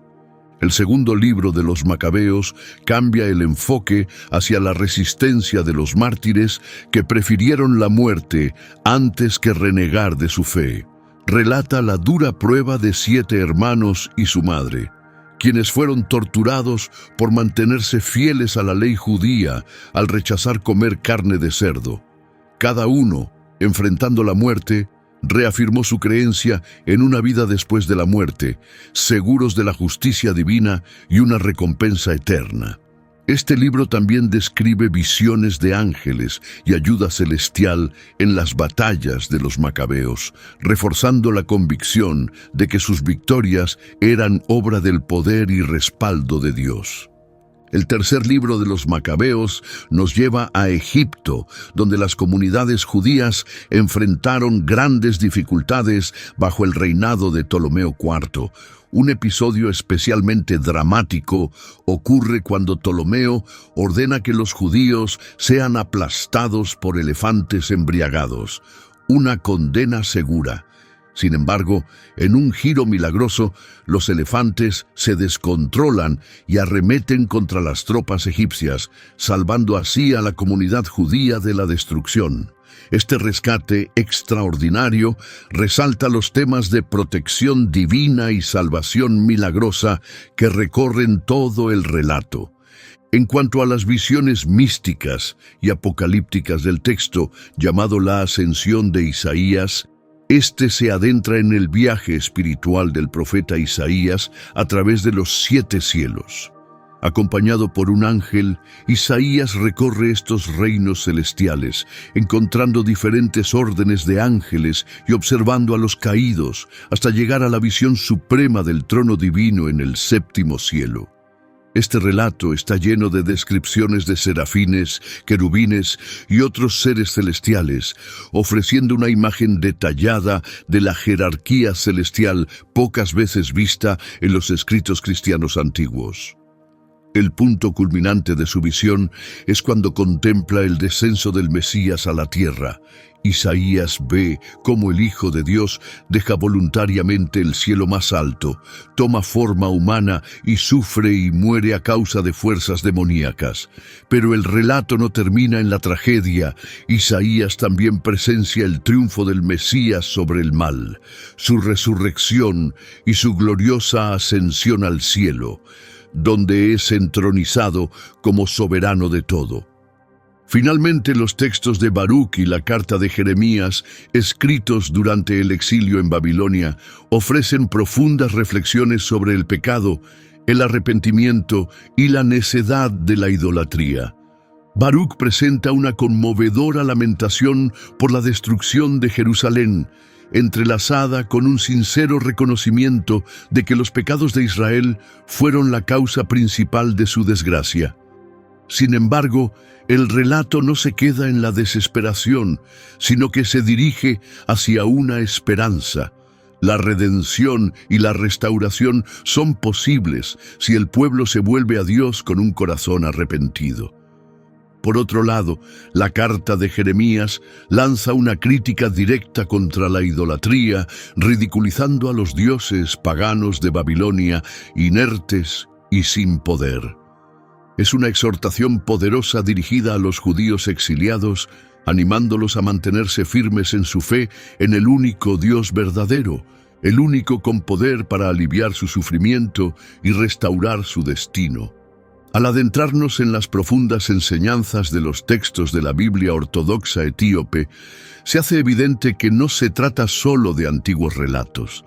El segundo libro de los Macabeos cambia el enfoque hacia la resistencia de los mártires que prefirieron la muerte antes que renegar de su fe. Relata la dura prueba de 7 hermanos y su madre, quienes fueron torturados por mantenerse fieles a la ley judía al rechazar comer carne de cerdo. Cada uno, enfrentando la muerte, reafirmó su creencia en una vida después de la muerte, seguros de la justicia divina y una recompensa eterna. Este libro también describe visiones de ángeles y ayuda celestial en las batallas de los Macabeos, reforzando la convicción de que sus victorias eran obra del poder y respaldo de Dios. El tercer libro de los Macabeos nos lleva a Egipto, donde las comunidades judías enfrentaron grandes dificultades bajo el reinado de Ptolomeo IV. Un episodio especialmente dramático ocurre cuando Ptolomeo ordena que los judíos sean aplastados por elefantes embriagados, una condena segura. Sin embargo, en un giro milagroso, los elefantes se descontrolan y arremeten contra las tropas egipcias, salvando así a la comunidad judía de la destrucción. Este rescate extraordinario resalta los temas de protección divina y salvación milagrosa que recorren todo el relato. En cuanto a las visiones místicas y apocalípticas del texto, llamado la Ascensión de Isaías, este se adentra en el viaje espiritual del profeta Isaías a través de los 7 cielos. Acompañado por un ángel, Isaías recorre estos reinos celestiales, encontrando diferentes órdenes de ángeles y observando a los caídos, hasta llegar a la visión suprema del trono divino en el séptimo cielo. Este relato está lleno de descripciones de serafines, querubines y otros seres celestiales, ofreciendo una imagen detallada de la jerarquía celestial pocas veces vista en los escritos cristianos antiguos. El punto culminante de su visión es cuando contempla el descenso del Mesías a la tierra. Isaías ve cómo el Hijo de Dios deja voluntariamente el cielo más alto, toma forma humana y sufre y muere a causa de fuerzas demoníacas. Pero el relato no termina en la tragedia. Isaías también presencia el triunfo del Mesías sobre el mal, su resurrección y su gloriosa ascensión al cielo, donde es entronizado como soberano de todo. Finalmente, los textos de Baruch y la carta de Jeremías, escritos durante el exilio en Babilonia, ofrecen profundas reflexiones sobre el pecado, el arrepentimiento y la necedad de la idolatría. Baruch presenta una conmovedora lamentación por la destrucción de Jerusalén, entrelazada con un sincero reconocimiento de que los pecados de Israel fueron la causa principal de su desgracia. Sin embargo, el relato no se queda en la desesperación, sino que se dirige hacia una esperanza. La redención y la restauración son posibles si el pueblo se vuelve a Dios con un corazón arrepentido. Por otro lado, la carta de Jeremías lanza una crítica directa contra la idolatría, ridiculizando a los dioses paganos de Babilonia, inertes y sin poder. Es una exhortación poderosa dirigida a los judíos exiliados, animándolos a mantenerse firmes en su fe en el único Dios verdadero, el único con poder para aliviar su sufrimiento y restaurar su destino. Al adentrarnos en las profundas enseñanzas de los textos de la Biblia ortodoxa etíope, se hace evidente que no se trata solo de antiguos relatos.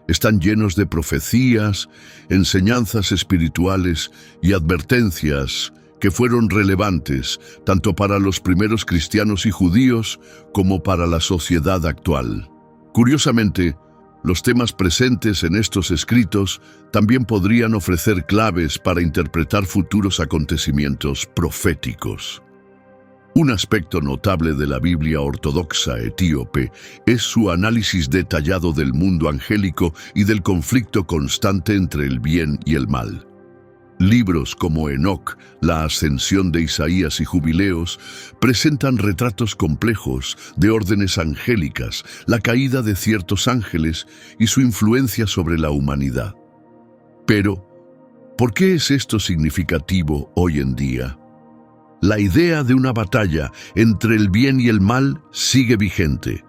Están llenos de profecías, enseñanzas espirituales y advertencias que fueron relevantes tanto para los primeros cristianos y judíos como para la sociedad actual. Curiosamente, los temas presentes en estos escritos también podrían ofrecer claves para interpretar futuros acontecimientos proféticos. Un aspecto notable de la Biblia ortodoxa etíope es su análisis detallado del mundo angélico y del conflicto constante entre el bien y el mal. Libros como Enoc, la ascensión de Isaías y Jubileos presentan retratos complejos de órdenes angélicas, la caída de ciertos ángeles y su influencia sobre la humanidad. Pero, ¿por qué es esto significativo hoy en día? La idea de una batalla entre el bien y el mal sigue vigente.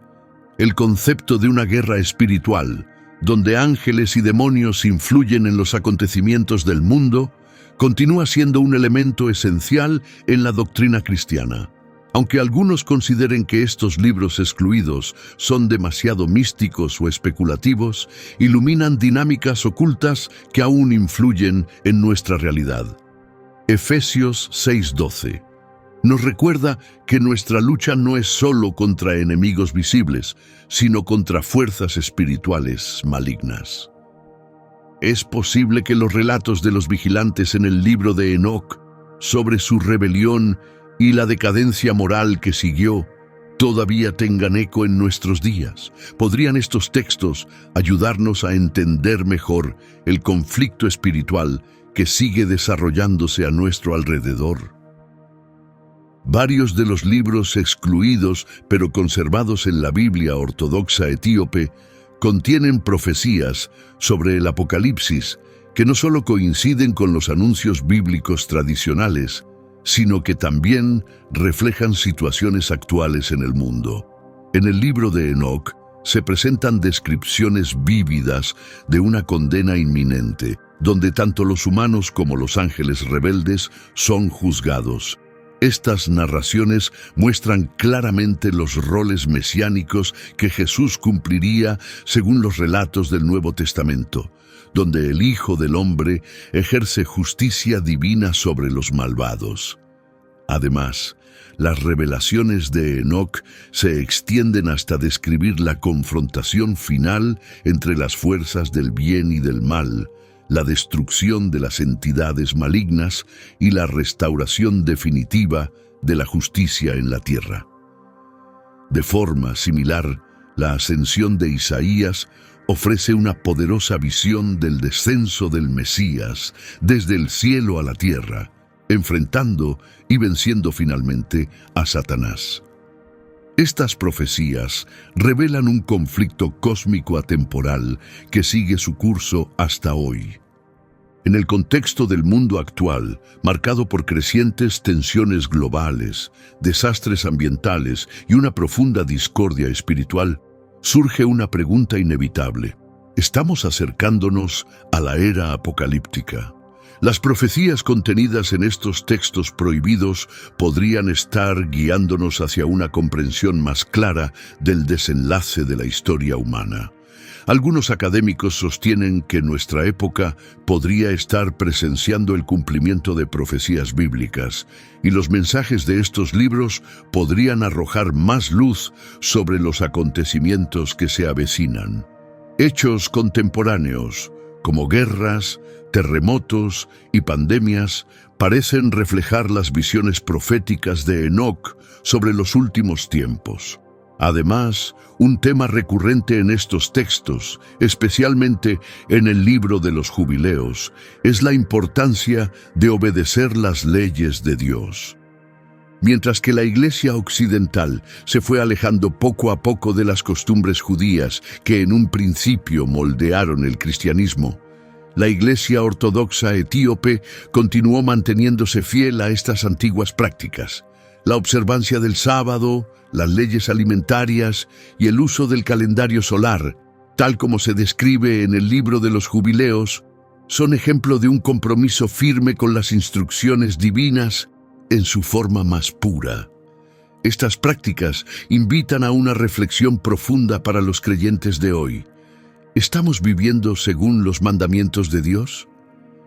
El concepto de una guerra espiritual, donde ángeles y demonios influyen en los acontecimientos del mundo, continúa siendo un elemento esencial en la doctrina cristiana. Aunque algunos consideren que estos libros excluidos son demasiado místicos o especulativos, iluminan dinámicas ocultas que aún influyen en nuestra realidad. Efesios 6:12 nos recuerda que nuestra lucha no es solo contra enemigos visibles, sino contra fuerzas espirituales malignas. Es posible que los relatos de los vigilantes en el libro de Enoc sobre su rebelión y la decadencia moral que siguió todavía tengan eco en nuestros días. ¿Podrían estos textos ayudarnos a entender mejor el conflicto espiritual que sigue desarrollándose a nuestro alrededor? Varios de los libros excluidos pero conservados en la Biblia ortodoxa etíope contienen profecías sobre el Apocalipsis que no solo coinciden con los anuncios bíblicos tradicionales, sino que también reflejan situaciones actuales en el mundo. En el libro de Enoc se presentan descripciones vívidas de una condena inminente, donde tanto los humanos como los ángeles rebeldes son juzgados. Estas narraciones muestran claramente los roles mesiánicos que Jesús cumpliría según los relatos del Nuevo Testamento. donde el Hijo del Hombre ejerce justicia divina sobre los malvados. Además, las revelaciones de Enoc se extienden hasta describir la confrontación final entre las fuerzas del bien y del mal, la destrucción de las entidades malignas y la restauración definitiva de la justicia en la tierra. De forma similar, la ascensión de Isaías ofrece una poderosa visión del descenso del Mesías desde el cielo a la tierra, enfrentando y venciendo finalmente a Satanás. Estas profecías revelan un conflicto cósmico atemporal que sigue su curso hasta hoy. En el contexto del mundo actual, marcado por crecientes tensiones globales, desastres ambientales y una profunda discordia espiritual, surge una pregunta inevitable. ¿Estamos acercándonos a la era apocalíptica? Las profecías contenidas en estos textos prohibidos podrían estar guiándonos hacia una comprensión más clara del desenlace de la historia humana. Algunos académicos sostienen que nuestra época podría estar presenciando el cumplimiento de profecías bíblicas, y los mensajes de estos libros podrían arrojar más luz sobre los acontecimientos que se avecinan. Hechos contemporáneos, como guerras, terremotos y pandemias, parecen reflejar las visiones proféticas de Enoc sobre los últimos tiempos. Además, un tema recurrente en estos textos, especialmente en el libro de los Jubileos, es la importancia de obedecer las leyes de Dios. Mientras que la Iglesia occidental se fue alejando poco a poco de las costumbres judías que en un principio moldearon el cristianismo, la Iglesia ortodoxa etíope continuó manteniéndose fiel a estas antiguas prácticas. La observancia del sábado, las leyes alimentarias y el uso del calendario solar, tal como se describe en el libro de los Jubileos, son ejemplo de un compromiso firme con las instrucciones divinas en su forma más pura. Estas prácticas invitan a una reflexión profunda para los creyentes de hoy. ¿Estamos viviendo según los mandamientos de Dios?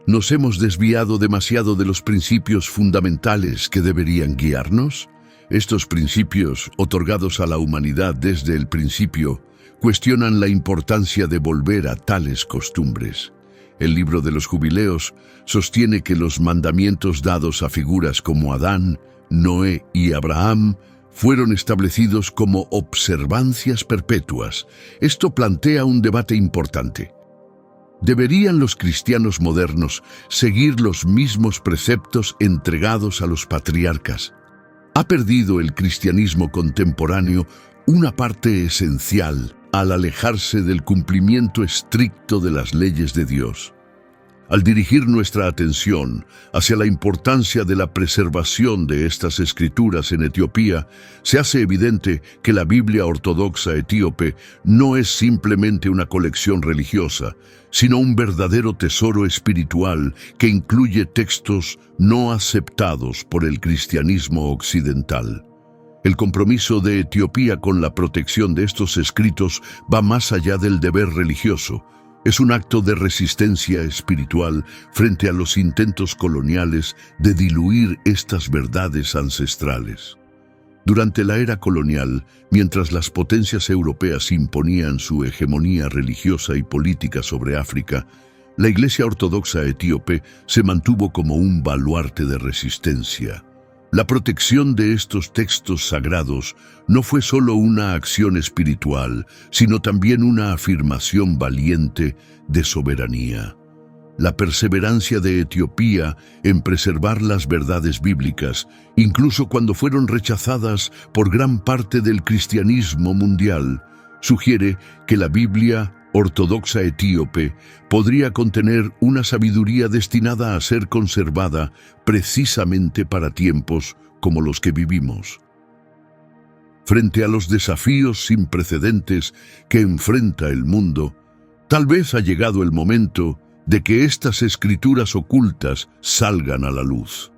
¿Nos hemos desviado demasiado de los principios fundamentales que deberían guiarnos? Estos principios, otorgados a la humanidad desde el principio, cuestionan la importancia de volver a tales costumbres. El libro de los Jubileos sostiene que los mandamientos dados a figuras como Adán, Noé y Abraham fueron establecidos como observancias perpetuas. Esto plantea un debate importante. ¿Deberían los cristianos modernos seguir los mismos preceptos entregados a los patriarcas? ¿Ha perdido el cristianismo contemporáneo una parte esencial al alejarse del cumplimiento estricto de las leyes de Dios? Al dirigir nuestra atención hacia la importancia de la preservación de estas escrituras en Etiopía, se hace evidente que la Biblia ortodoxa etíope no es simplemente una colección religiosa, sino un verdadero tesoro espiritual que incluye textos no aceptados por el cristianismo occidental. El compromiso de Etiopía con la protección de estos escritos va más allá del deber religioso. Es un acto de resistencia espiritual frente a los intentos coloniales de diluir estas verdades ancestrales. Durante la era colonial, mientras las potencias europeas imponían su hegemonía religiosa y política sobre África, la Iglesia Ortodoxa etíope se mantuvo como un baluarte de resistencia. La protección de estos textos sagrados no fue solo una acción espiritual, sino también una afirmación valiente de soberanía. La perseverancia de Etiopía en preservar las verdades bíblicas, incluso cuando fueron rechazadas por gran parte del cristianismo mundial, sugiere que la Biblia ortodoxa etíope podría contener una sabiduría destinada a ser conservada precisamente para tiempos como los que vivimos. Frente a los desafíos sin precedentes que enfrenta el mundo, tal vez ha llegado el momento de que estas escrituras ocultas salgan a la luz.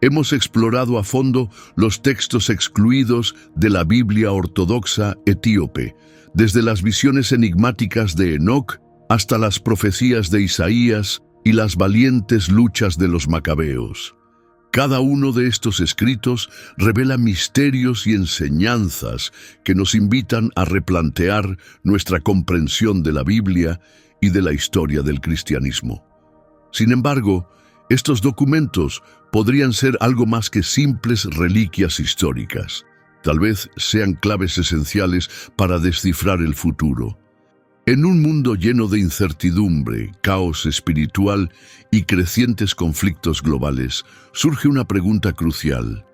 Hemos explorado a fondo los textos excluidos de la Biblia ortodoxa etíope, desde las visiones enigmáticas de Enoc hasta las profecías de Isaías y las valientes luchas de los macabeos. Cada uno de estos escritos revela misterios y enseñanzas que nos invitan a replantear nuestra comprensión de la Biblia y de la historia del cristianismo. Sin embargo, estos documentos podrían ser algo más que simples reliquias históricas. Tal vez sean claves esenciales para descifrar el futuro. En un mundo lleno de incertidumbre, caos espiritual y crecientes conflictos globales, surge una pregunta crucial.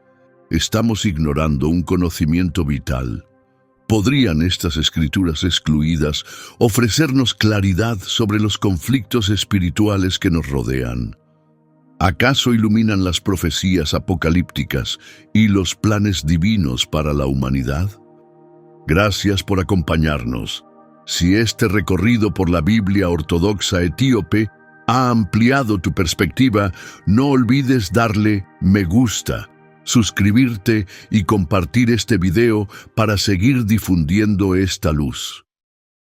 ¿Estamos ignorando un conocimiento vital? ¿Podrían estas escrituras excluidas ofrecernos claridad sobre los conflictos espirituales que nos rodean? ¿Acaso iluminan las profecías apocalípticas y los planes divinos para la humanidad? Gracias por acompañarnos. Si este recorrido por la Biblia ortodoxa etíope ha ampliado tu perspectiva, no olvides darle me gusta, suscribirte y compartir este video para seguir difundiendo esta luz.